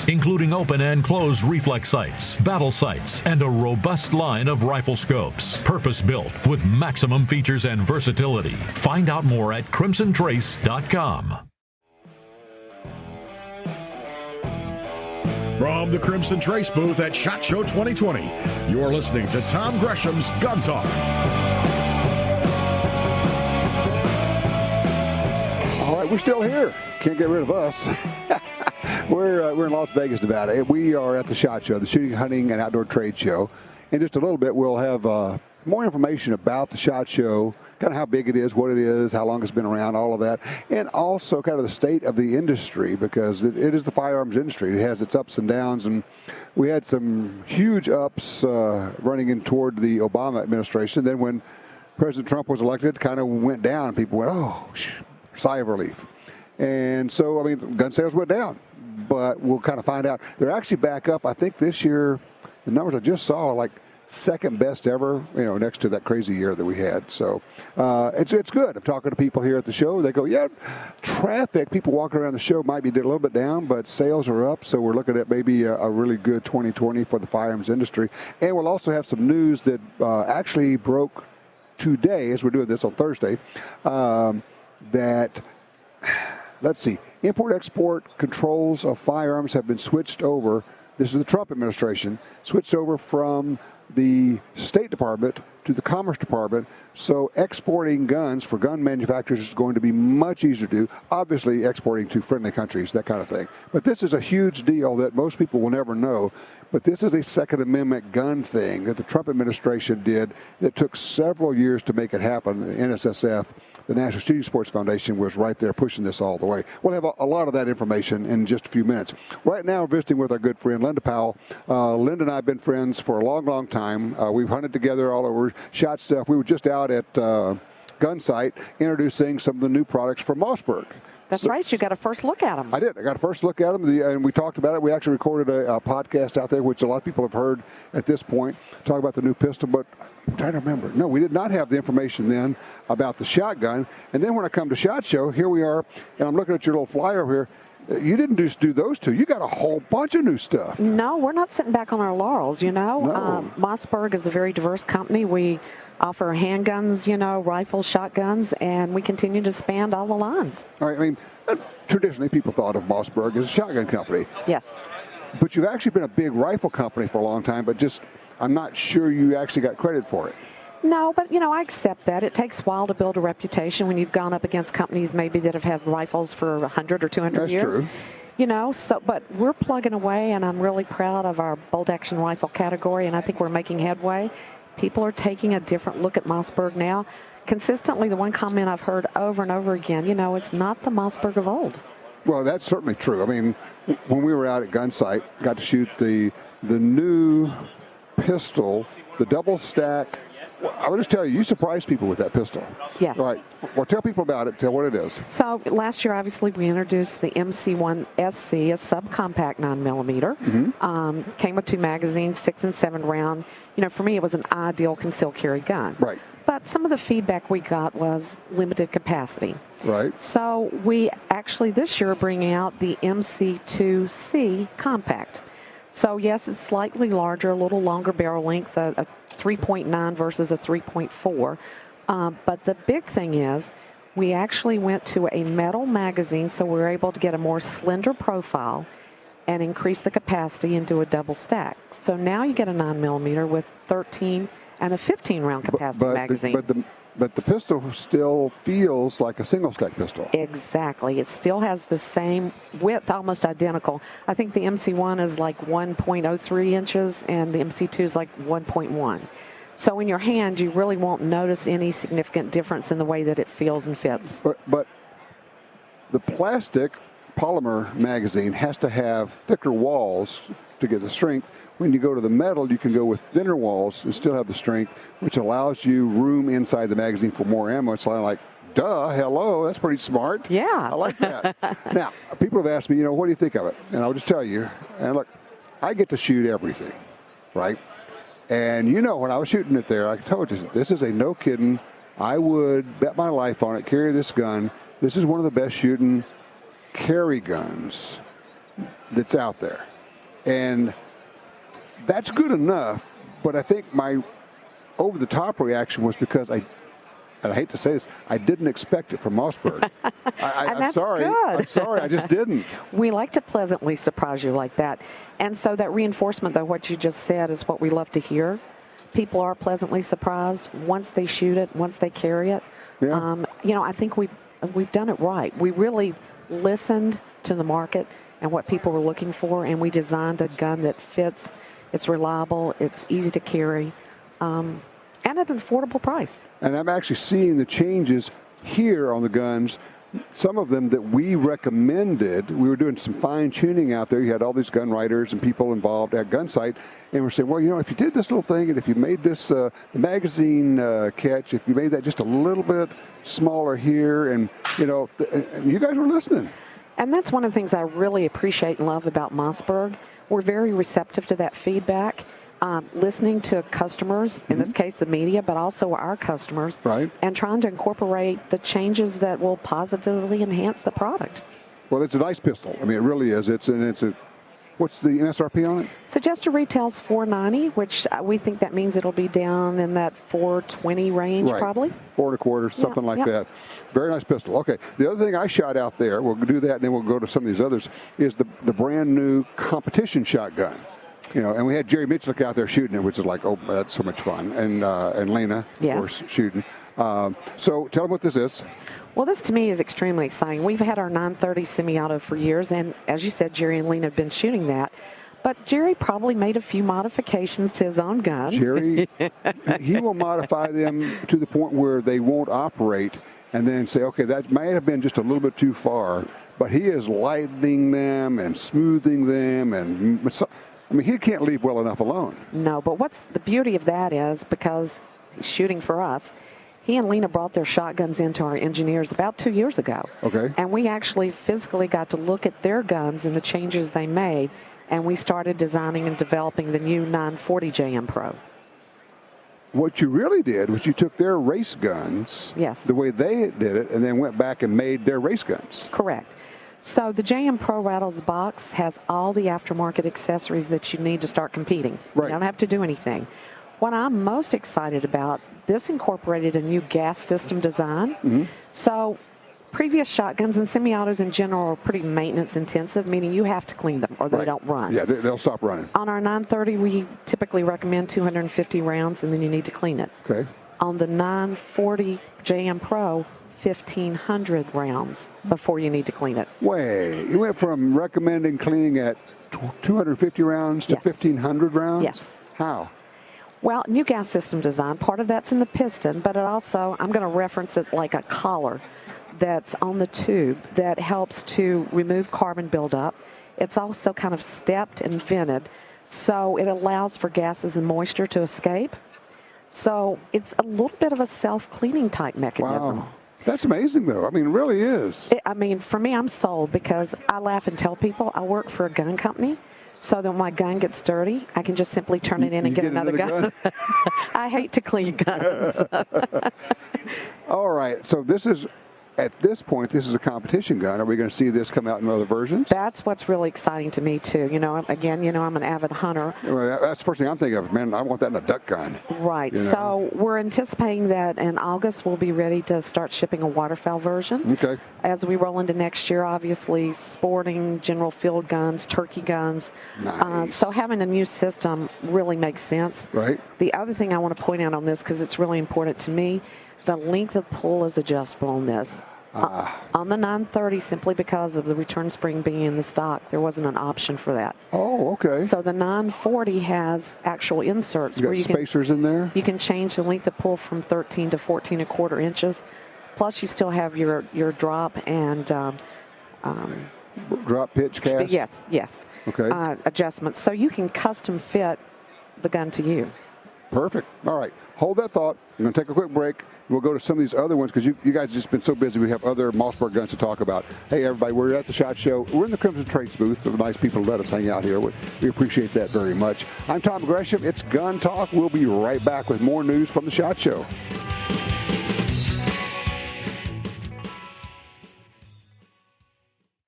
including open and closed reflex sights, battle sights, and a robust line of rifle scopes. Purpose-built with maximum features and versatility. Find out more at crimsontrace.com. From the Crimson Trace booth at SHOT Show 2020, you're listening to Tom Gresham's Gun Talk. All right, we're still here. Can't get rid of us. We're in Las Vegas, Nevada. We are at the SHOT Show, the Shooting, Hunting, and Outdoor Trade Show. In just a little bit, we'll have more information about the SHOT Show, kind of how big it is, what it is, how long it's been around, all of that, and also kind of the state of the industry, because it is the firearms industry. It has its ups and downs, and we had some huge ups running in toward the Obama administration. Then when President Trump was elected, it kind of went down. People went, oh, sigh of relief. And so, I mean, gun sales went down, but we'll kind of find out. They're actually back up. I think this year, the numbers I just saw are like second best ever, next to that crazy year that we had. So it's good. I'm talking to people here at the show. They go, yeah, traffic, people walking around the show might be a little bit down, but sales are up. So we're looking at maybe a really good 2020 for the firearms industry. And we'll also have some news that actually broke today, as we're doing this on Thursday, that, let's see, import-export controls of firearms have been switched over. This is the Trump administration, switched over from the State Department to the Commerce Department. So exporting guns for gun manufacturers is going to be much easier to do. Obviously, exporting to friendly countries, that kind of thing. But this is a huge deal that most people will never know. But this is a Second Amendment gun thing that the Trump administration did that took several years to make it happen. The NSSF, the National Shooting Sports Foundation, was right there pushing this all the way. We'll have a lot of that information in just a few minutes. Right now, we're visiting with our good friend, Linda Powell. Linda and I have been friends for a long, long time. We've hunted together all over, shot stuff. We were just out at Gunsight introducing some of the new products from Mossberg. That's right. You got a first look at them. I did. I got a first look at them, and we talked about it. We actually recorded a podcast out there, which a lot of people have heard at this point, talk about the new pistol, but I'm trying to remember. No, we did not have the information then about the shotgun. And then when I come to SHOT Show, here we are, and I'm looking at your little flyer here. You didn't just do those two. You got a whole bunch of new stuff. No, we're not sitting back on our laurels, No. Mossberg is a very diverse company. We offer handguns, rifles, shotguns, and we continue to expand all the lines. All right. I mean, traditionally people thought of Mossberg as a shotgun company. Yes. But you've actually been a big rifle company for a long time, but just I'm not sure you actually got credit for it. No, but, I accept that. It takes a while to build a reputation when you've gone up against companies maybe that have had rifles for 100 or 200 years. That's true. But we're plugging away, and I'm really proud of our bolt-action rifle category, and I think we're making headway. People are taking a different look at Mossberg now. Consistently, the one comment I've heard over and over again, it's not the Mossberg of old. Well, that's certainly true. I mean, when we were out at Gunsight, got to shoot the new pistol, the double stack. I would just tell you surprised people with that pistol. Yes. All right. Well, tell people about it. Tell what it is. So last year, obviously, we introduced the MC1 SC, a subcompact 9mm. Mm-hmm. Came with 2 magazines, 6 and 7 round. For me, it was an ideal concealed carry gun. Right. But some of the feedback we got was limited capacity. Right. So we actually this year are bringing out the MC2C compact. So yes, it's slightly larger, a little longer barrel length, a 3.9 versus a 3.4. But the big thing is we actually went to a metal magazine, so we were able to get a more slender profile and increase the capacity and do a double stack. So now you get a 9mm with 13 and a 15-round capacity magazine. But the pistol still feels like a single-stack pistol. Exactly. It still has the same width, almost identical. I think the MC1 is like 1.03 inches, and the MC2 is like 1.1. So in your hand, you really won't notice any significant difference in the way that it feels and fits. But the plastic polymer magazine has to have thicker walls to get the strength. When you go to the metal, you can go with thinner walls and still have the strength, which allows you room inside the magazine for more ammo. It's like, duh, hello, that's pretty smart. Yeah. I like that. Now, people have asked me, what do you think of it? And I'll just tell you, and look, I get to shoot everything, right? And when I was shooting it there, I told you, this is a no kidding. I would bet my life on it, carry this gun. This is one of the best shooting carry guns that's out there. And that's good enough, but I think my over-the-top reaction was because and I hate to say this, I didn't expect it from Mossberg. I'm sorry. Good. I'm sorry, I just didn't. We like to pleasantly surprise you like that. And so that reinforcement of what you just said is what we love to hear. People are pleasantly surprised once they shoot it, once they carry it. Yeah. I think we've done it right. We really listened to the market and what people were looking for, and we designed a gun that fits. It's reliable. It's easy to carry. And at an affordable price. And I'm actually seeing the changes here on the guns. Some of them that we recommended, we were doing some fine tuning out there. You had all these gun writers and people involved at Gunsight, and we're saying, well, if you did this little thing, and if you made this the magazine catch, if you made that just a little bit smaller here, and you guys were listening. And that's one of the things I really appreciate and love about Mossberg. We're very receptive to that feedback. Listening to customers, in this case the media, but also our customers, right, and trying to incorporate the changes that will positively enhance the product. Well, it's a nice pistol. I mean, it really is. What's the MSRP on it? Suggested retails $490, which we think that means it'll be down in that $420 range, right, probably. $4.25, something like that. Very nice pistol. Okay. The other thing I shot out there, we'll do that, and then we'll go to some of these others, is the brand new competition shotgun. And we had Jerry Mitchell out there shooting it, which is like, oh, that's so much fun. And Lena, of course, shooting. So tell them what this is. Well, this to me is extremely exciting. We've had our 930 semi-auto for years, and as you said, Jerry and Lena have been shooting that. But Jerry probably made a few modifications to his own gun. Jerry, he will modify them to the point where they won't operate, and then say, okay, that might have been just a little bit too far. But he is lightening them and smoothing them, and he can't leave well enough alone. No, but what's the beauty of that is, because shooting for us, he and Lena brought their shotguns into our engineers about 2 years ago. Okay. And we actually physically got to look at their guns and the changes they made, and we started designing and developing the new 940 JM Pro. What you really did was you took their race guns, yes, the way they did it, and then went back and made their race guns. Correct. So the JM Pro right out of the box has all the aftermarket accessories that you need to start competing. Right. You don't have to do anything. What I'm most excited about, this incorporated a new gas system design. Mm-hmm. So previous shotguns and semi-autos in general are pretty maintenance intensive, meaning you have to clean them or they don't run. Yeah, they'll stop running. On our 930, we typically recommend 250 rounds, and then you need to clean it. Okay. On the 940 JM Pro, 1,500 rounds before you need to clean it. Wait, you went from recommending cleaning at 250 rounds to 1,500 rounds? Yes. How? Well, new gas system design, part of that's in the piston, but it also, I'm going to reference it like a collar that's on the tube that helps to remove carbon buildup. It's also kind of stepped and vented, so it allows for gases and moisture to escape. So it's a little bit of a self-cleaning type mechanism. Wow. That's amazing, though. I mean, it really is. For me, I'm sold, because I laugh and tell people I work for a gun company, so that when my gun gets dirty, I can just simply turn it in and get another gun. I hate to clean guns. All right. So this is, at this point, this is a competition gun. Are we going to see this come out in other versions? That's what's really exciting to me, too. I'm an avid hunter. Well, that's the first thing I'm thinking of. Man, I want that in a duck gun. Right. So we're anticipating that in August we'll be ready to start shipping a waterfowl version. Okay. As we roll into next year, obviously, sporting, general field guns, turkey guns. Nice. So having a new system really makes sense. Right. The other thing I want to point out on this, because it's really important to me, the length of pull is adjustable on this. On the 930, simply because of the return spring being in the stock, there wasn't an option for that. Oh, okay. So the 940 has actual inserts where you can spacers in there. You can change the length of pull from 13 to 14.25 inches. Plus, you still have your drop and drop pitch cast. Yes. Okay. Adjustments, so you can custom fit the gun to you. Perfect. All right. Hold that thought. We're going to take a quick break. We'll go to some of these other ones, because you guys have just been so busy. We have other Mossberg guns to talk about. Hey, everybody, we're at the SHOT Show. We're in the Crimson Trace booth. The nice people let us hang out here. We appreciate that very much. I'm Tom Gresham. It's Gun Talk. We'll be right back with more news from the SHOT Show.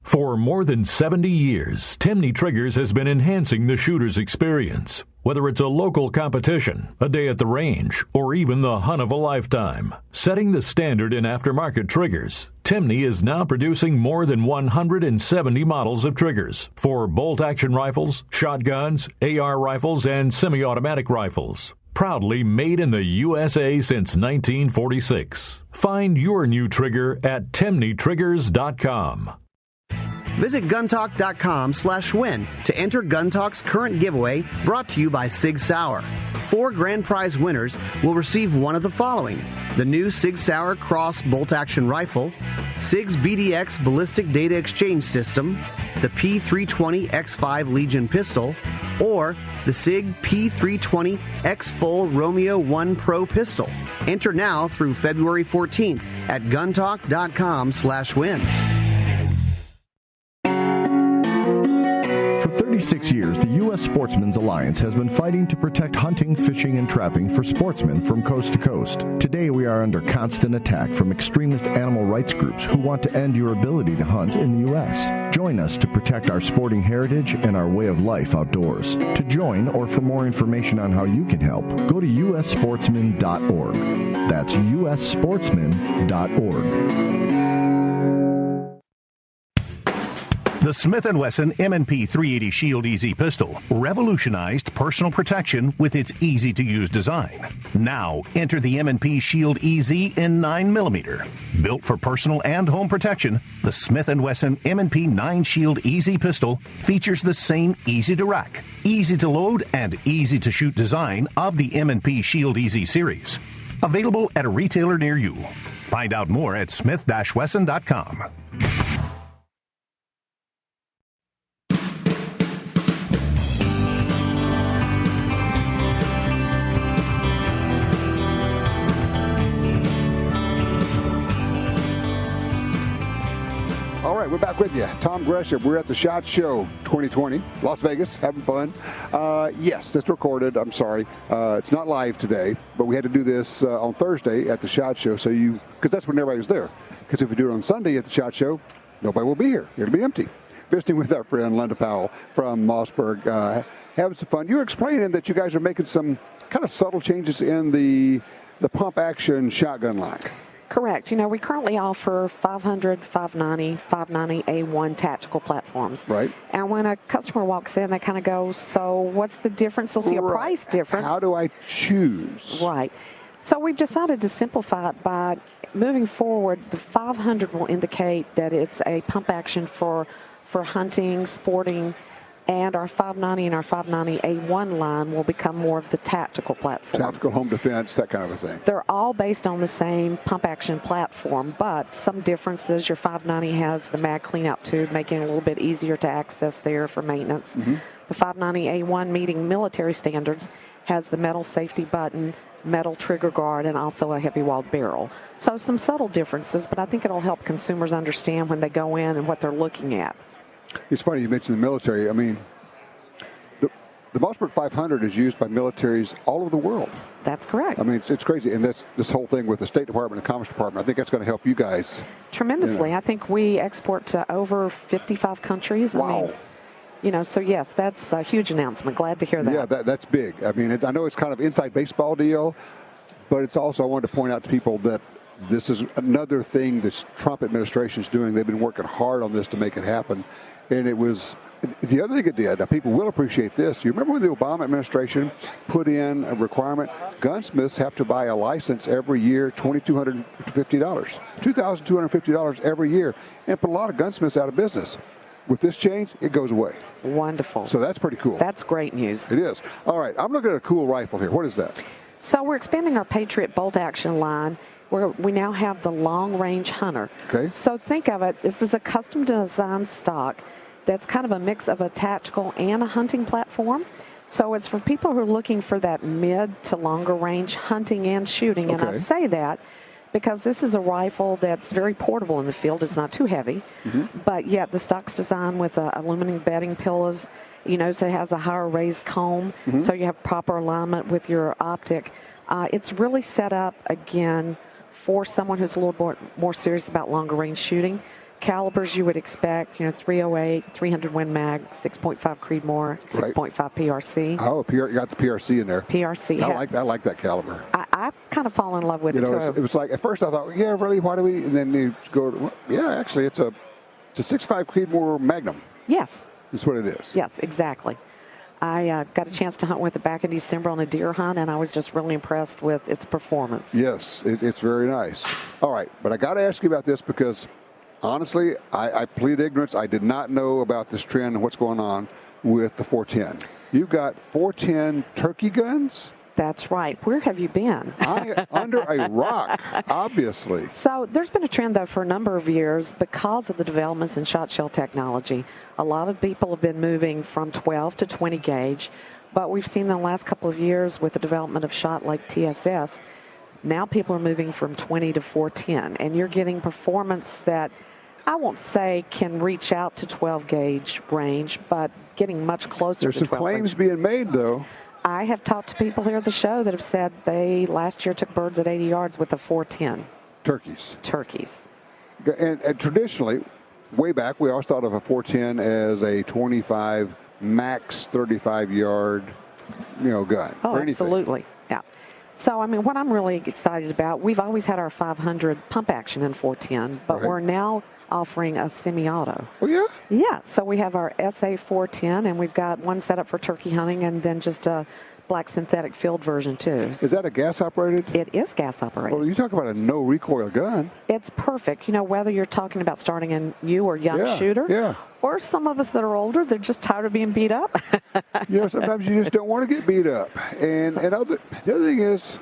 For For more than 70 years, Timney Triggers has been enhancing the shooter's experience. Whether it's a local competition, a day at the range, or even the hunt of a lifetime. Setting the standard in aftermarket triggers, Timney is now producing more than 170 models of triggers for bolt-action rifles, shotguns, AR rifles, and semi-automatic rifles. Proudly made in the USA since 1946. Find your new trigger at TimneyTriggers.com. Visit guntalk.com/win to enter Gun Talk's current giveaway brought to you by Sig Sauer. 4 grand prize winners will receive one of the following: the new Sig Sauer Cross bolt-action rifle, SIG's BDX Ballistic Data Exchange System, the P320 X5 Legion pistol, or the SIG P320 X Full Romeo 1 Pro pistol. Enter now through February 14th at guntalk.com/win. For 36 years, the U.S. Sportsmen's Alliance has been fighting to protect hunting, fishing, and trapping for sportsmen from coast to coast. Today, we are under constant attack from extremist animal rights groups who want to end your ability to hunt in the U.S. Join us to protect our sporting heritage and our way of life outdoors. To join or for more information on how you can help, go to ussportsman.org. That's ussportsman.org. The Smith & Wesson M&P 380 Shield EZ pistol revolutionized personal protection with its easy-to-use design. Now, enter the M&P Shield EZ in 9mm. Built for personal and home protection, the Smith & Wesson M&P 9 Shield EZ pistol features the same easy-to-rack, easy-to-load, and easy-to-shoot design of the M&P Shield EZ series. Available at a retailer near you. Find out more at smith-wesson.com. We're back with you. Tom Gresham. We're at the SHOT Show 2020, Las Vegas, having fun. Yes, that's recorded. I'm sorry. It's not live today, but we had to do this on Thursday at the SHOT Show, because that's when everybody was there. Because if we do it on Sunday at the SHOT Show, nobody will be here. It'll be empty. Visiting with our friend Linda Powell from Mossberg, having some fun. You were explaining that you guys are making some kind of subtle changes in the pump action shotgun line. Correct. We currently offer 500, 590, 590A1 tactical platforms. Right. And when a customer walks in, they kind of go, so what's the difference? They'll see a price difference. How do I choose? Right. So we've decided to simplify it by moving forward. The 500 will indicate that it's a pump action for hunting, sporting, and our 590 and our 590A1 line will become more of the tactical platform. Tactical home defense, that kind of a thing. They're all based on the same pump action platform, but some differences. Your 590 has the mag cleanout tube, making it a little bit easier to access there for maintenance. Mm-hmm. The 590A1, meeting military standards, has the metal safety button, metal trigger guard, and also a heavy-walled barrel. So some subtle differences, but I think it'll help consumers understand when they go in and what they're looking at. It's funny you mentioned the military. I mean, the Mossberg 500 is used by militaries all over the world. That's correct. I mean, it's crazy. And that's this whole thing with the State Department and Commerce Department. I think that's going to help you guys. Tremendously. I think we export to over 55 countries. Wow. So yes, that's a huge announcment. Glad to hear that. Yeah, that's big. I mean, I know it's kind of inside baseball deal, but it's also, I wanted to point out to people that this is another thing this Trump administration is doing. They've been working hard on this to make it happen. And it was, the other thing it did, now people will appreciate this. You remember when the Obama administration put in a requirement, gunsmiths have to buy a license every year, $2,250, $2,250 every year, and put a lot of gunsmiths out of business. With this change, it goes away. Wonderful. So that's pretty cool. That's great news. It is. All right, I'm looking at a cool rifle here. What is that? So we're expanding our Patriot bolt-action line. We now have the long-range hunter. Okay. So think of it, this is a custom-designed stock that's kind of a mix of a tactical and a hunting platform. So it's for people who are looking for that mid to longer range hunting and shooting. Okay. And I say that because this is a rifle that's very portable in the field. It's not too heavy, but yet the stock's designed with aluminum bedding pillows. So it has a higher raised comb, so you have proper alignment with your optic. It's really set up, again, for someone who's a little more serious about longer range shooting. calibers you would expect, 308, 300 Win Mag, 6.5 Creedmoor, 6.5 PRC. Oh, you got the PRC in there. PRC. I like that caliber. I kind of fall in love with it, too. It was like, at first I thought, yeah, really, why do we? And then you go, yeah, actually, it's a 6.5 Creedmoor Magnum. Yes. That's what it is. Yes, exactly. I got a chance to hunt with it back in December on a deer hunt, and I was just really impressed with its performance. Yes, it's very nice. All right, but I got to ask you about this because, honestly, I plead ignorance. I did not know about this trend and what's going on with the 410. You've got 410 turkey guns? That's right. Where have you been? Under a rock, obviously. So there's been a trend, though, for a number of years because of the developments in shot shell technology. A lot of people have been moving from 12 to 20 gauge, but we've seen in the last couple of years with the development of shot like TSS, now people are moving from 20 to 410, and you're getting performance that I won't say can reach out to 12 gauge range, but getting much closer to 12 There's some claims being made, though. I have talked to people here at the show that have said they last year took birds at 80 yards with a 410. Turkeys. And traditionally, way back, we always thought of a 410 as a 25 max 35-yard, gun. Oh, absolutely. Yeah. So, what I'm really excited about, we've always had our 500 pump action in 410, but we're now offering a semi-auto. Oh, yeah? Yeah. So we have our SA 410, and we've got one set up for turkey hunting and then just a black synthetic field version, too. Is that a gas-operated? It is gas-operated. Well, you talk about a no-recoil gun. It's perfect. Whether you're talking about starting a new or young shooter, or some of us that are older, they're just tired of being beat up. Sometimes you just don't want to get beat up. And the other thing is,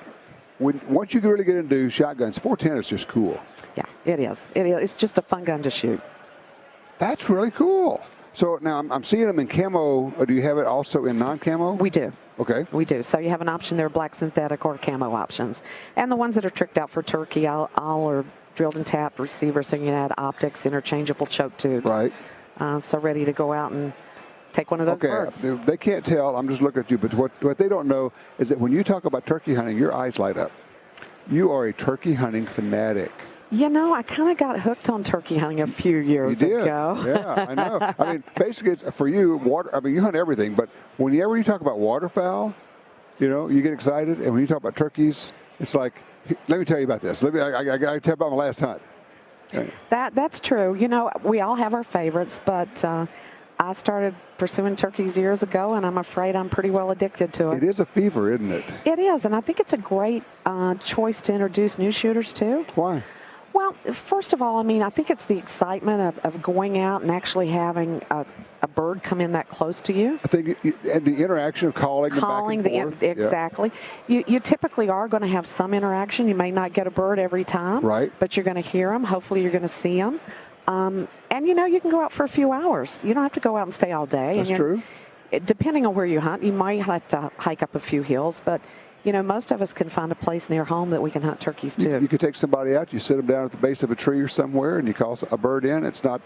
once you really get into shotguns, 410 is just cool. Yeah, it is. It's just a fun gun to shoot. That's really cool. So now I'm seeing them in camo. Do you have it also in non-camo? We do. Okay. We do. So you have an option there, black synthetic or camo options. And the ones that are tricked out for turkey, all are drilled and tapped receivers, so you can add optics, interchangeable choke tubes. Right. So ready to go out and take one of those birds. They can't tell. I'm just looking at you. But what they don't know is that when you talk about turkey hunting, your eyes light up. You are a turkey hunting fanatic. I kind of got hooked on turkey hunting a few years ago. Yeah, I know. Basically, it's, for you, you hunt everything, but whenever you talk about waterfowl, you get excited, and when you talk about turkeys, it's like, let me tell you about this. I got to tell you about my last hunt. Okay. That's true. We all have our favorites, but I started pursuing turkeys years ago, and I'm afraid I'm pretty well addicted to it. It is a fever, isn't it? It is, and I think it's a great choice to introduce new shooters to. Why? Well, first of all, I think it's the excitement of going out and actually having a bird come in that close to you. I think and the interaction of calling back and forth. Exactly. Yeah. You typically are going to have some interaction. You may not get a bird every time, right? But you're going to hear them. Hopefully, you're going to see them. And you can go out for a few hours. You don't have to go out and stay all day. That's true. Depending on where you hunt, you might have to hike up a few hills, but most of us can find a place near home that we can hunt turkeys too. You could take somebody out, you sit them down at the base of a tree or somewhere, and you call a bird in. It's not,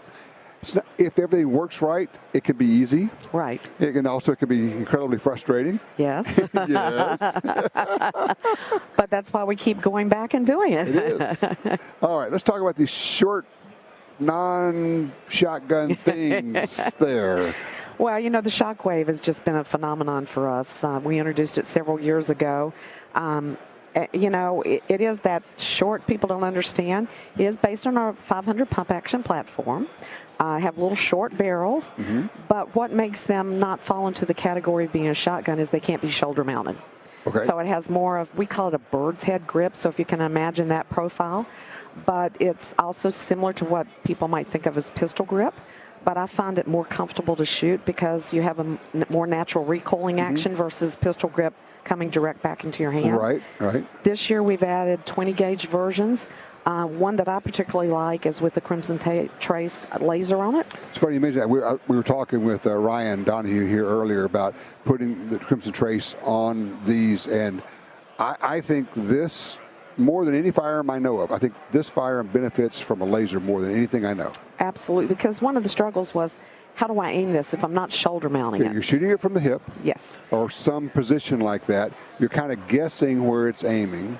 if everything works right, it could be easy. Right. It can be incredibly frustrating. Yes. Yes. But that's why we keep going back and doing it. It is. All right, let's talk about these short, non-shotgun things there. Well, the Shockwave has just been a phenomenon for us. We introduced it several years ago. It is that short, people don't understand. It is based on our 500 pump action platform. Have little short barrels, but what makes them not fall into the category of being a shotgun is they can't be shoulder mounted. Okay. So it has more of, we call it a bird's head grip, so if you can imagine that profile. But it's also similar to what people might think of as pistol grip. But I find it more comfortable to shoot because you have a more natural recoiling action versus pistol grip coming direct back into your hand. Right. This year we've added 20 gauge versions. One that I particularly like is with the Crimson Trace laser on it. It's funny you mentioned that. We were talking with Ryan Donahue here earlier about putting the Crimson Trace on these, and I think this, more than any firearm I know of, I think this firearm benefits from a laser more than anything I know. Absolutely, because one of the struggles was, how do I aim this if I'm not shoulder mounting it? You're shooting it from the hip. Yes. Or some position like that. You're kind of guessing where it's aiming.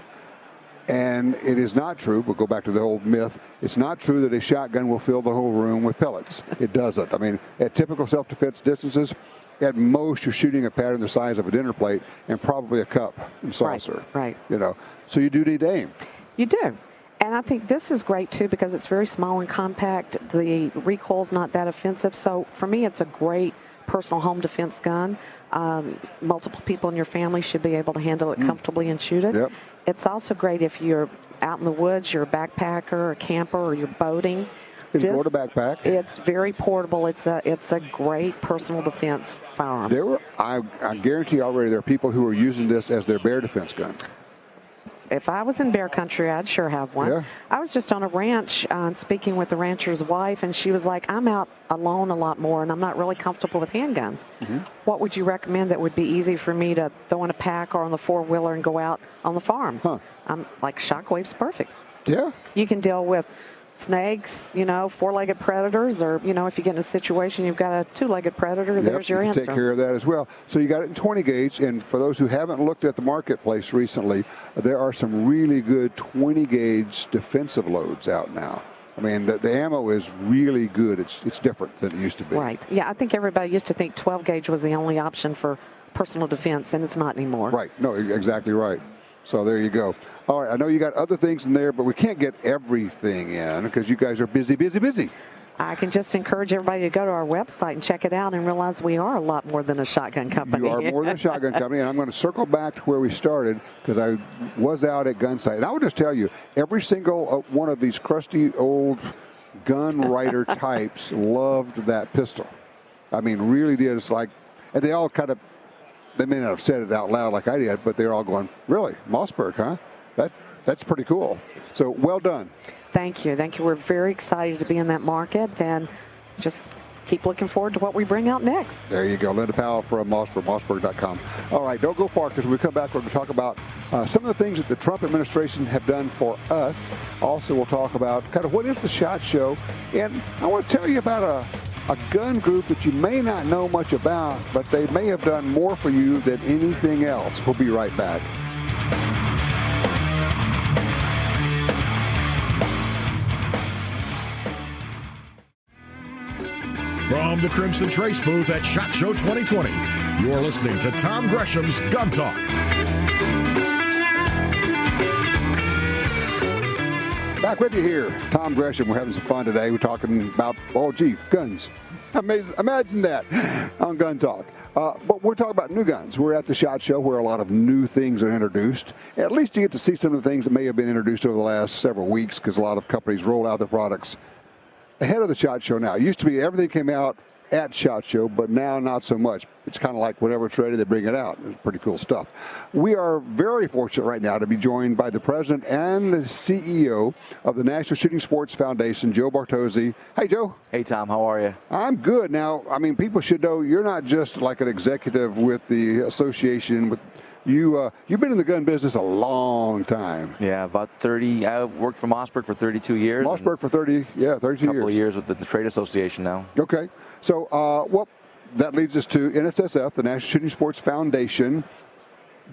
And it is not true, we'll go back to the old myth, it's not true that a shotgun will fill the whole room with pellets. It doesn't. I mean, at typical self-defense distances, at most you're shooting a pattern the size of a dinner plate and probably a cup and saucer. Right. You know, so you do need to aim. You do. And I think this is great, too, because it's very small and compact. The recoil's not that offensive. So for me, it's a great personal home defense gun. Multiple people in your family should be able to handle it comfortably and shoot it. Yep. It's also great if you're out in the woods, you're a backpacker or a camper or you're boating. It's more to backpack. It's very portable. It's a great personal defense firearm. I guarantee already there are people who are using this as their bear defense gun. If I was in bear country, I'd sure have one. Yeah. I was just on a ranch speaking with the rancher's wife, and she was like, I'm out alone a lot more, and I'm not really comfortable with handguns. Mm-hmm. What would you recommend that would be easy for me to throw in a pack or on the four-wheeler and go out on the farm? I'm like, Shockwave's perfect. Yeah. You can deal with snakes, four-legged predators, or, if you get in a situation, you've got a two-legged predator, there's your answer. Take care of that as well. So you got it in 20 gauge, and for those who haven't looked at the marketplace recently, there are some really good 20 gauge defensive loads out now. I mean, the ammo is really good. It's different than it used to be. Right. Yeah, I think everybody used to think 12 gauge was the only option for personal defense, and it's not anymore. Right. No, exactly right. So there you go. All right, I know you got other things in there, but we can't get everything in because you guys are busy. I can just encourage everybody to go to our website and check it out and realize we are a lot more than a shotgun company. You are more than a shotgun company, and I'm going to circle back to where we started because I was out at Gunsight. And I would just tell you, every single one of these crusty old gun writer types loved that pistol. I mean, really did. It's like, and they all kind of, they may not have said it out loud like I did, but they're all going, really? Mossberg, huh? That's pretty cool. So well done. Thank you. We're very excited to be in that market and just keep looking forward to what we bring out next. There you go. Linda Powell from Mossberg, mossberg.com. All right, don't go far because when we come back, we're going to talk about some of the things that the Trump administration have done for us. Also, we'll talk about kind of what is the SHOT Show. And I want to tell you about a gun group that you may not know much about, but they may have done more for you than anything else. We'll be right back. From the Crimson Trace booth at SHOT Show 2020, you're listening to Tom Gresham's Gun Talk. Back with you here, Tom Gresham. We're having some fun today. We're talking about, guns. Amazing. Imagine that on Gun Talk. But we're talking about new guns. We're at the SHOT Show where a lot of new things are introduced. At least you get to see some of the things that may have been introduced over the last several weeks because a lot of companies roll out their products ahead of the SHOT Show now. It used to be everything came out at SHOT Show, but now not so much. It's kind of like whatever it's ready, they bring it out. It's pretty cool stuff. We are very fortunate right now to be joined by the president and the CEO of the National Shooting Sports Foundation, Joe Bartozzi. Hey, Joe. Hey, Tom. How are you? I'm good. Now, I mean, people should know you're not just like an executive with the association. You've been in the gun business a long time. Yeah, about 30. I worked for Mossberg for 32 years. Mossberg for 32 years. A couple of years with the trade association now. Okay. So, that leads us to NSSF, the National Shooting Sports Foundation.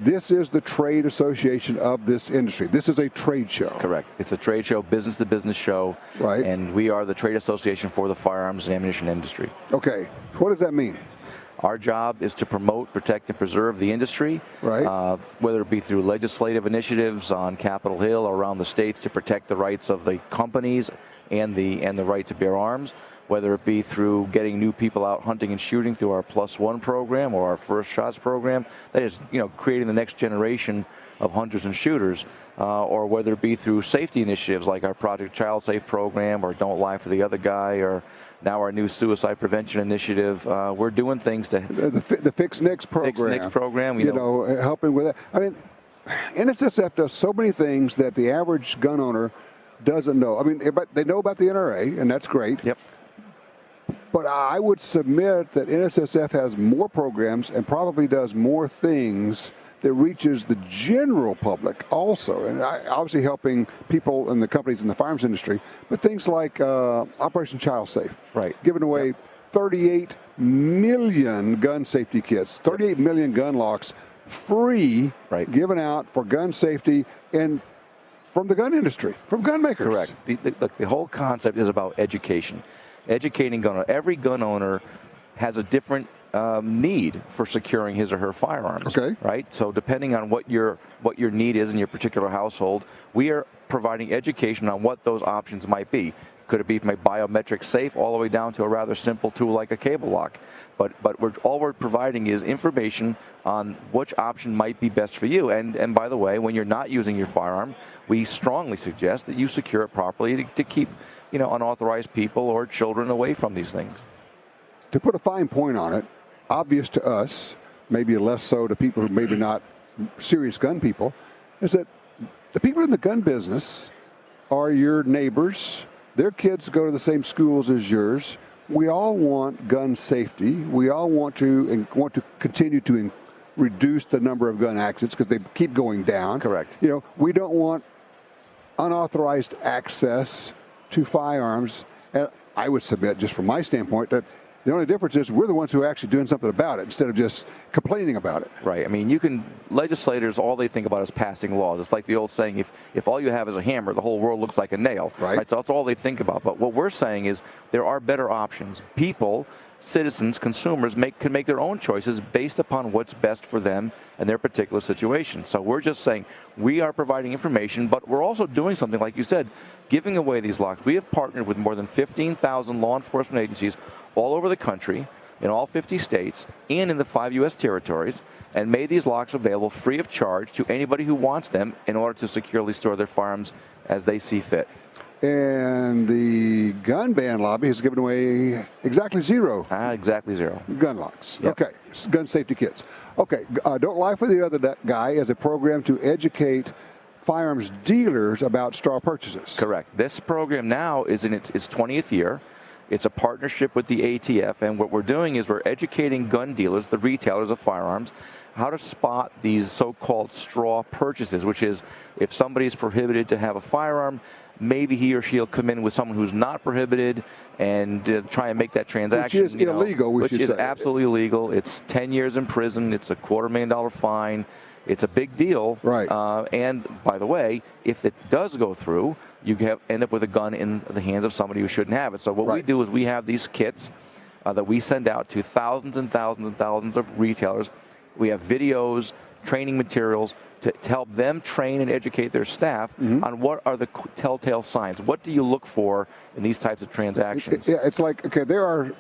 This is the trade association of this industry. This is a trade show. Correct. It's a trade show, business-to-business show. Right. And we are the trade association for the firearms and ammunition industry. Okay. What does that mean? Our job is to promote, protect, and preserve the industry, right? Whether it be through legislative initiatives on Capitol Hill or around the states to protect the rights of the companies and the right to bear arms, whether it be through getting new people out hunting and shooting through our Plus One program or our First Shots program, that is, creating the next generation of hunters and shooters, or whether it be through safety initiatives like our Project Child Safe program or Don't Lie for the Other Guy, or now our new suicide prevention initiative. We're doing things to the Fix Nicks program. Fix Nicks program, helping with that. I mean, NSSF does so many things that the average gun owner doesn't know. I mean, they know about the NRA, and that's great. Yep. But I would submit that NSSF has more programs and probably does more things that reaches the general public also, and obviously helping people and the companies in the firearms industry, but things like Operation Child Safe. Right. Giving away 38 million gun safety kits, 38 million gun locks, free, right, given out for gun safety in from the gun industry, from gun makers. Correct. The whole concept is about education. Educating gun owners. Every gun owner has a different need for securing his or her firearms. Okay. Right? So depending on what your need is in your particular household, we are providing education on what those options might be. Could it be from a biometric safe all the way down to a rather simple tool like a cable lock? But all we're providing is information on which option might be best for you. And by the way, when you're not using your firearm, we strongly suggest that you secure it properly to keep unauthorized people or children away from these things. To put a fine point on it, obvious to us, maybe less so to people who maybe not serious gun people, is that the people in the gun business are your neighbors. Their kids go to the same schools as yours. We all want gun safety. We all want to continue to reduce the number of gun accidents because they keep going down. Correct. We don't want unauthorized access to firearms. And I would submit, just from my standpoint, that the only difference is we're the ones who are actually doing something about it instead of just complaining about it. Right. I mean, legislators, all they think about is passing laws. It's like the old saying, if all you have is a hammer, the whole world looks like a nail. Right. So that's all they think about. But what we're saying is there are better options. People, citizens, consumers can make their own choices based upon what's best for them and their particular situation. So we're just saying we are providing information, but we're also doing something, like you said, giving away these locks. We have partnered with more than 15,000 law enforcement agencies all over the country, in all 50 states, and in the 5 U.S. territories, and made these locks available free of charge to anybody who wants them in order to securely store their firearms as they see fit. And the gun ban lobby has given away exactly zero. Exactly zero. Gun locks. Yep. Okay. Gun safety kits. Okay. Don't Lie for the Other Guy is a program to educate firearms dealers about straw purchases. Correct. This program now is in its 20th year. It's a partnership with the ATF, and what we're doing is we're educating gun dealers, the retailers of firearms, how to spot these so-called straw purchases, which is if somebody's prohibited to have a firearm, maybe he or she will come in with someone who's not prohibited and try and make that transaction. Which is illegal, which is absolutely illegal. It's 10 years in prison. It's a $250,000 fine. It's a big deal. Right. And by the way, if it does go through, you end up with a gun in the hands of somebody who shouldn't have it. So what we do is we have these kits that we send out to thousands and thousands and thousands of retailers. We have videos, training materials to help them train and educate their staff on what are the telltale signs. What do you look for in these types of transactions? Yeah, it's like, okay, there are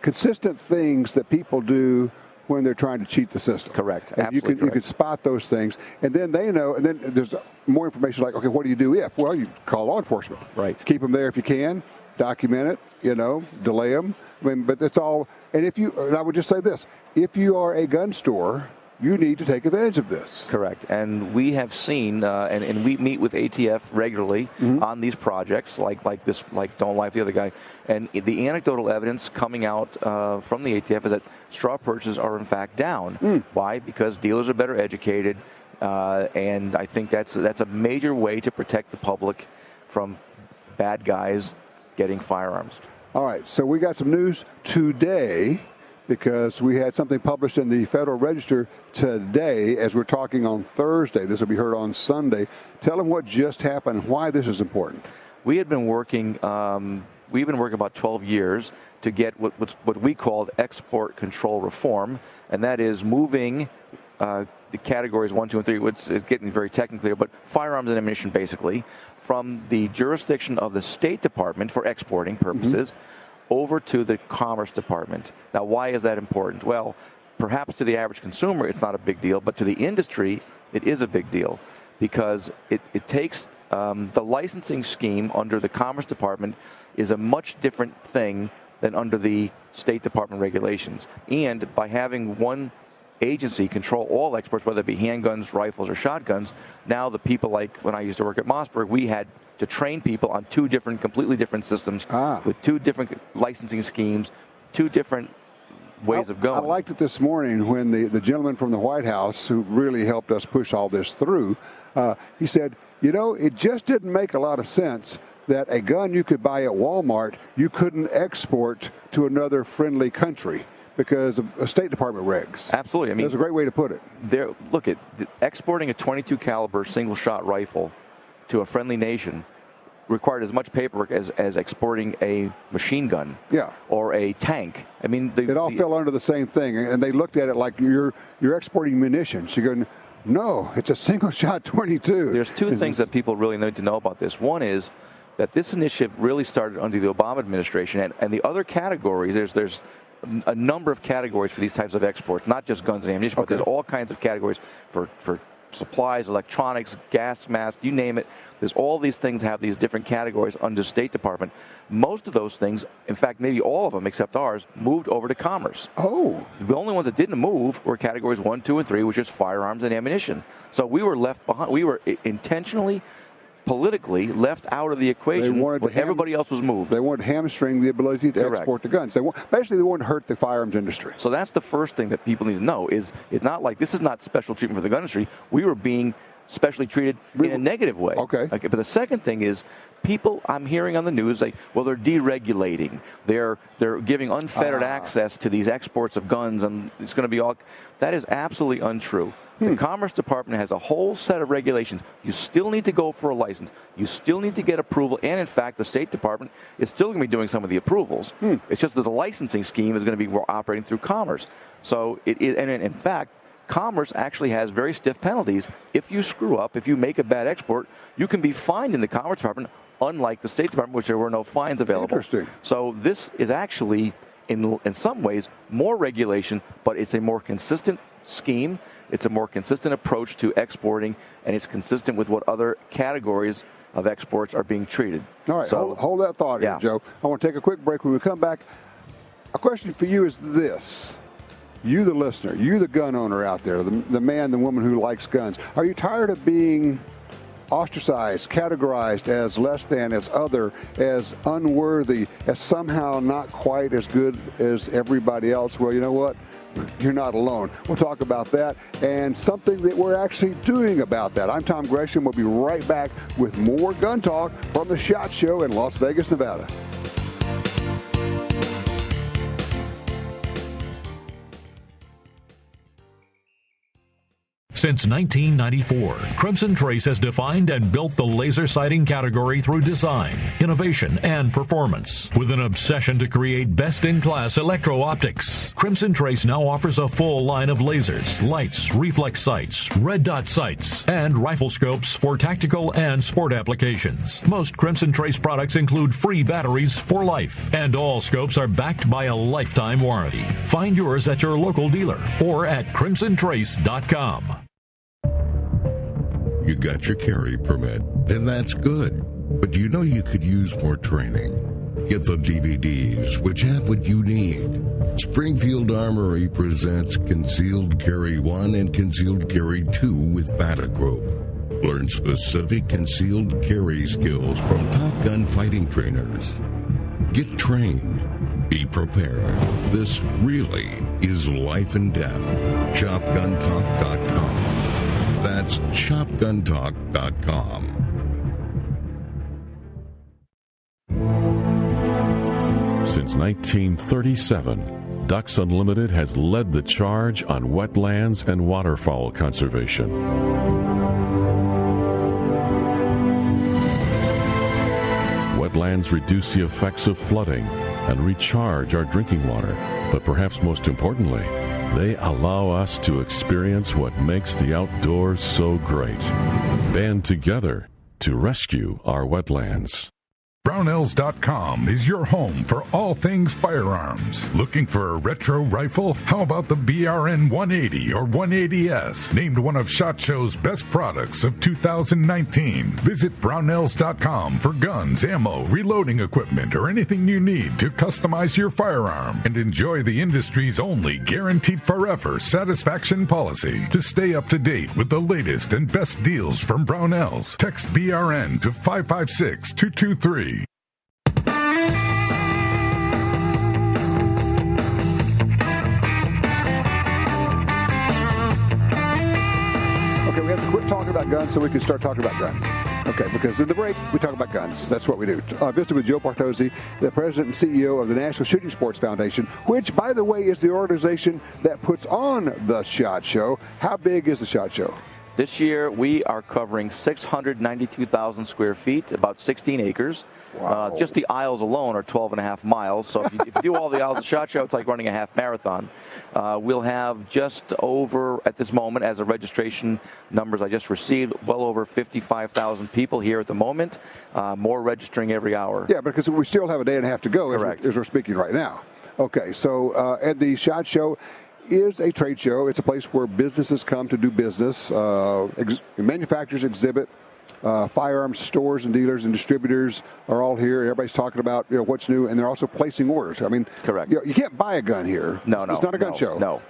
consistent things that people do when they're trying to cheat the system. Correct. And Absolutely you can spot those things, and then they know, and then there's more information like, okay, what do you do if? Well, you call law enforcement. Right. Keep them there if you can, document it, delay them. I mean, but it's all, and I would just say this, if you are a gun store, you need to take advantage of this. Correct. And we have seen, and we meet with ATF regularly on these projects, like Don't Lie for the Other Guy. And the anecdotal evidence coming out from the ATF is that straw purchases are in fact down. Why? Because dealers are better educated, and I think that's a major way to protect the public from bad guys getting firearms. All right, so we got some news today, because we had something published in the Federal Register today as we're talking on Thursday. This will be heard on Sunday. Tell them what just happened and why this is important. We had been working, we've been working about 12 years to get what we called export control reform, and that is moving the categories 1, 2, and 3, which is getting very technical here, but firearms and ammunition basically, from the jurisdiction of the State Department for exporting purposes over to the Commerce Department. Now, why is that important? Well, perhaps to the average consumer it's not a big deal, but to the industry it is a big deal, because it takes the licensing scheme under the Commerce Department is a much different thing than under the State Department regulations. And by having one agency control all exports, whether it be handguns, rifles, or shotguns, now the people, like when I used to work at Mossberg, we had to train people on two completely different systems with two different licensing schemes, two different ways of going. I liked it this morning when the gentleman from the White House, who really helped us push all this through, he said, it just didn't make a lot of sense that a gun you could buy at Walmart, you couldn't export to another friendly country, because of State Department regs. Absolutely. I mean, that's a great way to put it. Look at exporting a .22 caliber single-shot rifle to a friendly nation required as much paperwork as exporting a machine gun or a tank. I mean, it all fell under the same thing, and they looked at it like you're exporting munitions. You go, no, it's a single-shot .22. There's two things that people really need to know about this. One is that this initiative really started under the Obama administration, and the other categories, there's a number of categories for these types of exports, not just guns and ammunition, but there's all kinds of categories for supplies, electronics, gas masks, you name it. There's all these things have these different categories under State Department. Most of those things, in fact, maybe all of them except ours, moved over to Commerce. Oh. The only ones that didn't move were categories 1, 2, and 3, which is firearms and ammunition. So we were left behind. We were intentionally, politically left out of the equation when everybody else was moved. They wanted to hamstring the ability to export the guns. Basically, they wanted to hurt the firearms industry. So that's the first thing that people need to know is it's not like this is not special treatment for the gun industry. We were being specially treated in a negative way. Okay. But the second thing is people I'm hearing on the news like, well, they're deregulating. They're giving unfettered access to these exports of guns, and it's going to be all. That is absolutely untrue. The Commerce Department has a whole set of regulations. You still need to go for a license. You still need to get approval. And, in fact, the State Department is still going to be doing some of the approvals. It's just that the licensing scheme is going to be operating through Commerce. So, and in fact, Commerce actually has very stiff penalties. If you screw up, if you make a bad export, you can be fined in the Commerce Department, unlike the State Department, which there were no fines available. Interesting. So this is actually, in some ways, more regulation, but it's a more consistent scheme. It's a more consistent approach to exporting, and it's consistent with what other categories of exports are being treated. All right, so, hold that thought here, Joe. I want to take a quick break. When we come back, a question for you is this. You, the listener, you, the gun owner out there, the man, the woman who likes guns, are you tired of being ostracized, categorized as less than, as other, as unworthy, as somehow not quite as good as everybody else? Well, you know what? You're not alone. We'll talk about that and something that we're actually doing about that. I'm Tom Gresham. We'll be right back with more gun talk from the SHOT Show in Las Vegas, Nevada. Since 1994, Crimson Trace has defined and built the laser sighting category through design, innovation, and performance. With an obsession to create best-in-class electro-optics, Crimson Trace now offers a full line of lasers, lights, reflex sights, red dot sights, and rifle scopes for tactical and sport applications. Most Crimson Trace products include free batteries for life, and all scopes are backed by a lifetime warranty. Find yours at your local dealer or at crimsontrace.com. You got your carry permit, and that's good. But you know you could use more training. Get the DVDs, which have what you need. Springfield Armory presents Concealed Carry 1 and Concealed Carry 2 with Bata Group. Learn specific concealed carry skills from Top Gun fighting trainers. Get trained. Be prepared. This really is life and death. ShopGunTalk.com. That's ShopGunTalk.com. Since 1937, Ducks Unlimited has led the charge on wetlands and waterfowl conservation. Wetlands reduce the effects of flooding and recharge our drinking water, but perhaps most importantly, they allow us to experience what makes the outdoors so great. Band together to rescue our wetlands. Brownells.com is your home for all things firearms. Looking for a retro rifle? How about the BRN 180 or 180S? Named one of SHOT Show's best products of 2019. Visit Brownells.com for guns, ammo, reloading equipment, or anything you need to customize your firearm. And enjoy the industry's only guaranteed forever satisfaction policy. To stay up to date with the latest and best deals from Brownells, text BRN to 556-223. Okay, we have to quit talking about guns so we can start talking about guns. Okay, because in the break, we talk about guns. That's what we do. Visited with Joe Bartozzi, the president and CEO of the National Shooting Sports Foundation, which, by the way, is the organization that puts on the SHOT Show. How big is the SHOT Show? This year, we are covering 692,000 square feet, about 16 acres. Wow. Just the aisles alone are 12.5 miles. So if you do all the aisles of SHOT Show, it's like running a half marathon. We'll have just over, at this moment, as of registration numbers I just received, well over 55,000 people here at the moment. More registering every hour. Yeah, because we still have a day and a half to go as we're speaking right now. Okay, so at the SHOT Show is a trade show. It's a place where businesses come to do business. Manufacturers exhibit. Firearms stores and dealers and distributors are all here. Everybody's talking about what's new, and they're also placing orders. I mean, correct. You can't buy a gun here. No, it's not a gun show. No.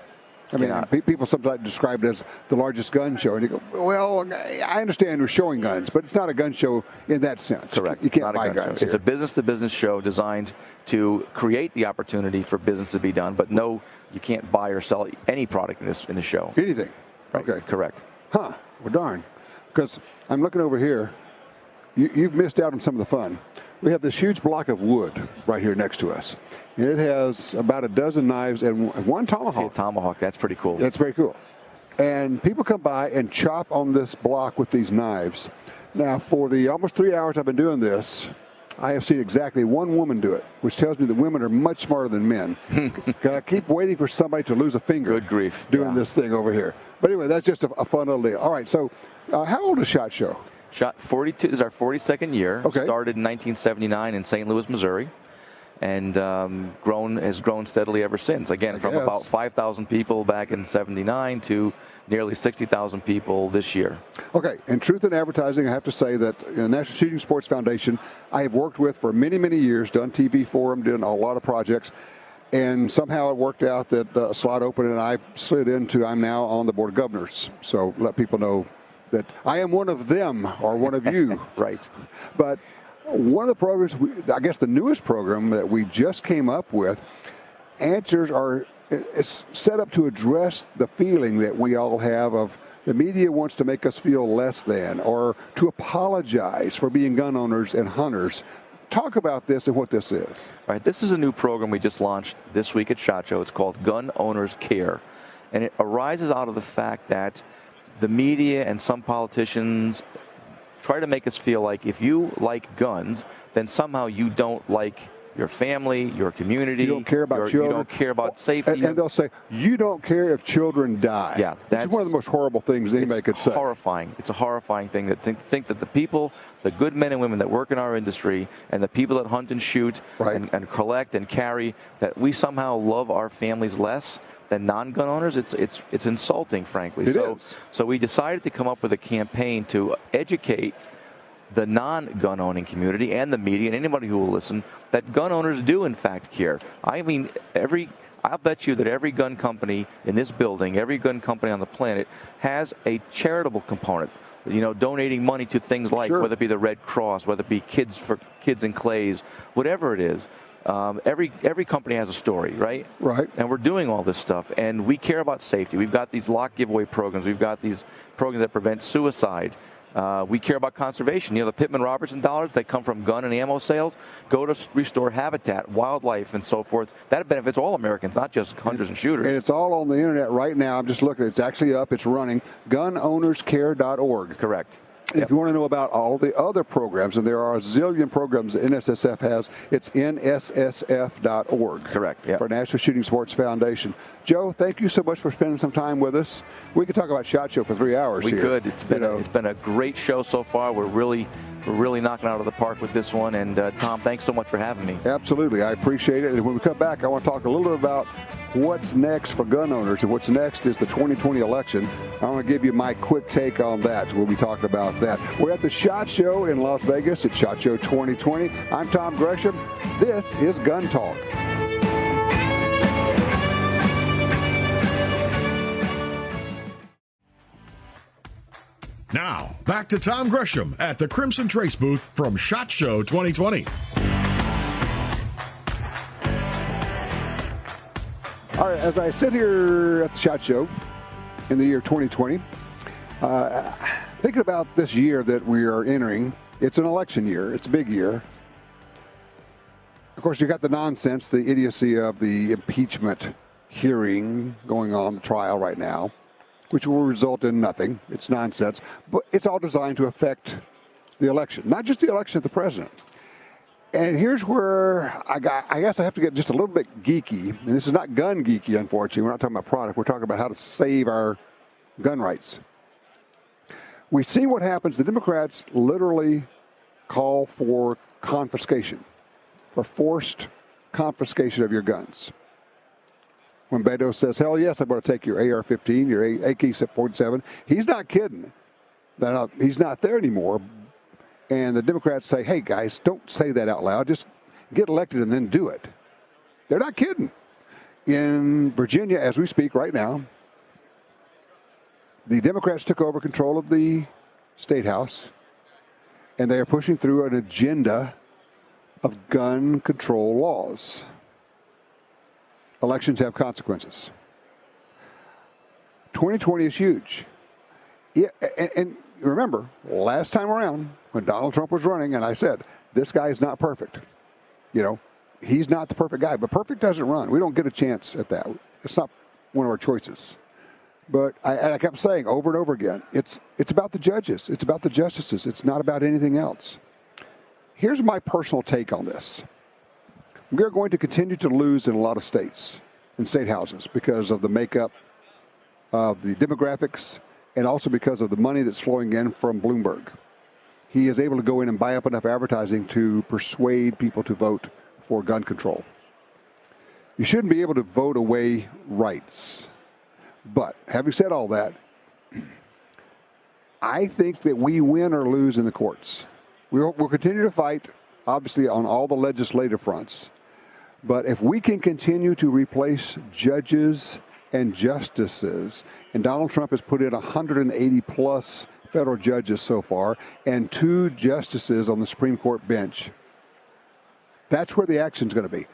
I mean, people sometimes describe it as the largest gun show, and you go, well, I understand we're showing guns, but it's not a gun show in that sense. Correct. You can't not buy a gun guns show. here. It's a business-to-business show designed to create the opportunity for business to be done, but no, you can't buy or sell any product in the show. Anything. Right. Okay. Correct. Well, darn. Because I'm looking over here. You've missed out on some of the fun. We have this huge block of wood right here next to us. And it has about a dozen knives and one tomahawk. See a tomahawk. That's pretty cool. That's very cool. And people come by and chop on this block with these knives. Now, for the almost 3 hours I've been doing this, I have seen exactly one woman do it, which tells me that women are much smarter than men. I keep waiting for somebody to lose a finger. Good grief. Doing this thing over here. But anyway, that's just a fun little deal. All right, so how old is SHOT Show? SHOT 42 is our 42nd year. Okay. Started in 1979 in St. Louis, Missouri, and has grown steadily ever since. Again, from about 5,000 people back in '79 to nearly 60,000 people this year. Okay, in truth in advertising, I have to say that the National Shooting Sports Foundation, I have worked with for many, many years, done TV for them, done a lot of projects, and somehow it worked out that a slot opened and I've slid into, I'm now on the Board of Governors. So let people know that I am one of them, or one of you. Right. But one of the programs, I guess the newest program that we just came up with, it's set up to address the feeling that we all have of the media wants to make us feel less than, or to apologize for being gun owners and hunters. Talk about this and what this is. All right, this is a new program we just launched this week at SHOT Show. It's called Gun Owners Care. And it arises out of the fact that the media and some politicians try to make us feel like if you like guns, then somehow you don't like your family, your community. You don't care about children. You don't care about safety. And they'll say, you don't care if children die. Yeah, that's one of the most horrible things anybody could say. Horrifying. It's a horrifying thing that think that the people, the good men and women that work in our industry, and the people that hunt and shoot and collect and carry, that we somehow love our families less than non-gun owners. It's insulting, frankly. So we decided to come up with a campaign to educate the non-gun owning community and the media and anybody who will listen that gun owners do in fact care. I mean, I'll bet you that every gun company in this building, every gun company on the planet has a charitable component. Donating money to things like, whether it be the Red Cross, whether it be Kids in Clays, whatever it is. Every company has a story, right? Right. And we're doing all this stuff, and we care about safety. We've got these lock giveaway programs. We've got these programs that prevent suicide. We care about conservation. The Pittman Robertson dollars that come from gun and ammo sales go to restore habitat, wildlife, and so forth. That benefits all Americans, not just hunters and shooters. And it's all on the internet right now. I'm just looking. It's actually up. It's running. GunOwnersCare.org. Correct. If you want to know about all the other programs, and there are a zillion programs that NSSF has, it's NSSF.org. Correct. Yeah. For National Shooting Sports Foundation. Joe, thank you so much for spending some time with us. We could talk about SHOT Show for 3 hours. We could. It's been a great show so far. We're really knocking out of the park with this one. And Tom, thanks so much for having me. Absolutely, I appreciate it. And when we come back, I want to talk a little bit about what's next for gun owners, and what's next is the 2020 election. I want to give you my quick take on that. We'll be talking about that. We're at the SHOT Show in Las Vegas. It's SHOT Show 2020. I'm Tom Gresham. This is Gun Talk. Now, back to Tom Gresham at the Crimson Trace booth from SHOT Show 2020. All right, as I sit here at the SHOT Show in the year 2020, Thinking about this year that we are entering, it's an election year. It's a big year. Of course, you got the nonsense, the idiocy of the impeachment hearing going on, the trial right now, which will result in nothing. It's nonsense. But it's all designed to affect the election, not just the election of the president. And here's where I guess I have to get just a little bit geeky. And this is not gun geeky, unfortunately. We're not talking about product. We're talking about how to save our gun rights. We see what happens. The Democrats literally call for confiscation, for forced confiscation of your guns. When Beto says, hell yes, I'm going to take your AR-15, your AK-47, he's not kidding. He's not there anymore. And the Democrats say, hey, guys, don't say that out loud. Just get elected and then do it. They're not kidding. In Virginia, as we speak right now, the Democrats took over control of the State House, and they are pushing through an agenda of gun control laws. Elections have consequences. 2020 is huge. Yeah, and remember, last time around, when Donald Trump was running, and I said, this guy is not perfect. You know, he's not the perfect guy, but perfect doesn't run. We don't get a chance at that. It's not one of our choices. But I kept saying over and over again, it's about the judges. It's about the justices. It's not about anything else. Here's my personal take on this. We're going to continue to lose in a lot of states and state houses because of the makeup of the demographics and also because of the money that's flowing in from Bloomberg. He is able to go in and buy up enough advertising to persuade people to vote for gun control. You shouldn't be able to vote away rights. But having said all that, I think that we win or lose in the courts. We'll continue to fight, obviously, on all the legislative fronts. But if we can continue to replace judges and justices, and Donald Trump has put in 180-plus federal judges so far, and 2 justices on the Supreme Court bench, that's where the action's going to be.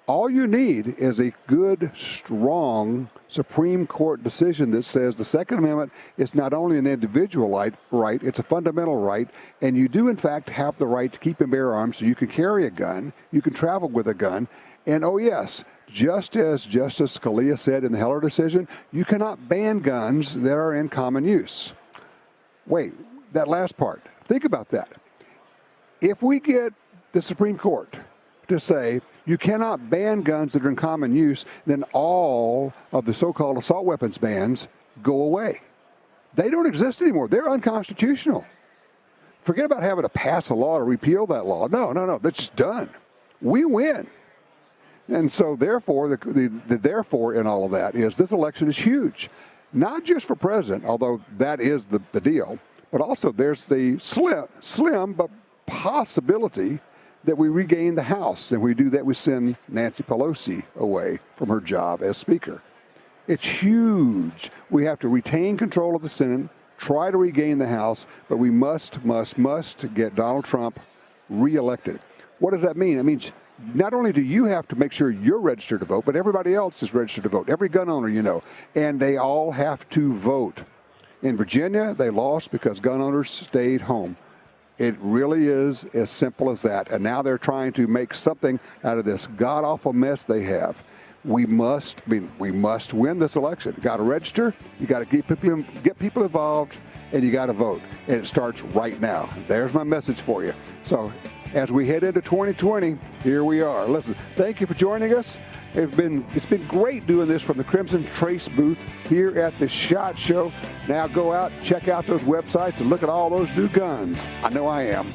All you need is a good, strong Supreme Court decision that says the Second Amendment is not only an individual right, it's a fundamental right, and you do, in fact, have the right to keep and bear arms so you can carry a gun, you can travel with a gun, and oh yes, just as Justice Scalia said in the Heller decision, you cannot ban guns that are in common use. Wait, that last part, think about that. If we get the Supreme Court to say you cannot ban guns that are in common use, then all of the so-called assault weapons bans go away. They don't exist anymore. They're unconstitutional. Forget about having to pass a law to repeal that law. No, that's just done. We win. And so therefore, the therefore in all of that is this election is huge. Not just for president, although that is the deal, but also there's the slim but possibility that we regain the House. And we do that, we send Nancy Pelosi away from her job as Speaker. It's huge. We have to retain control of the Senate, try to regain the House, but we must get Donald Trump reelected. What does that mean? It means not only do you have to make sure you're registered to vote, but everybody else is registered to vote, every gun owner you know, and they all have to vote. In Virginia, they lost because gun owners stayed home. It really is as simple as that. And now they're trying to make something out of this god-awful mess they have. We must win this election. You got to register, you got to get people involved, and you got to vote. And it starts right now. There's my message for you. So as we head into 2020, here we are. Listen, thank you for joining us. It's been great doing this from the Crimson Trace booth here at the SHOT Show. Now go out, check out those websites, and look at all those new guns. I know I am.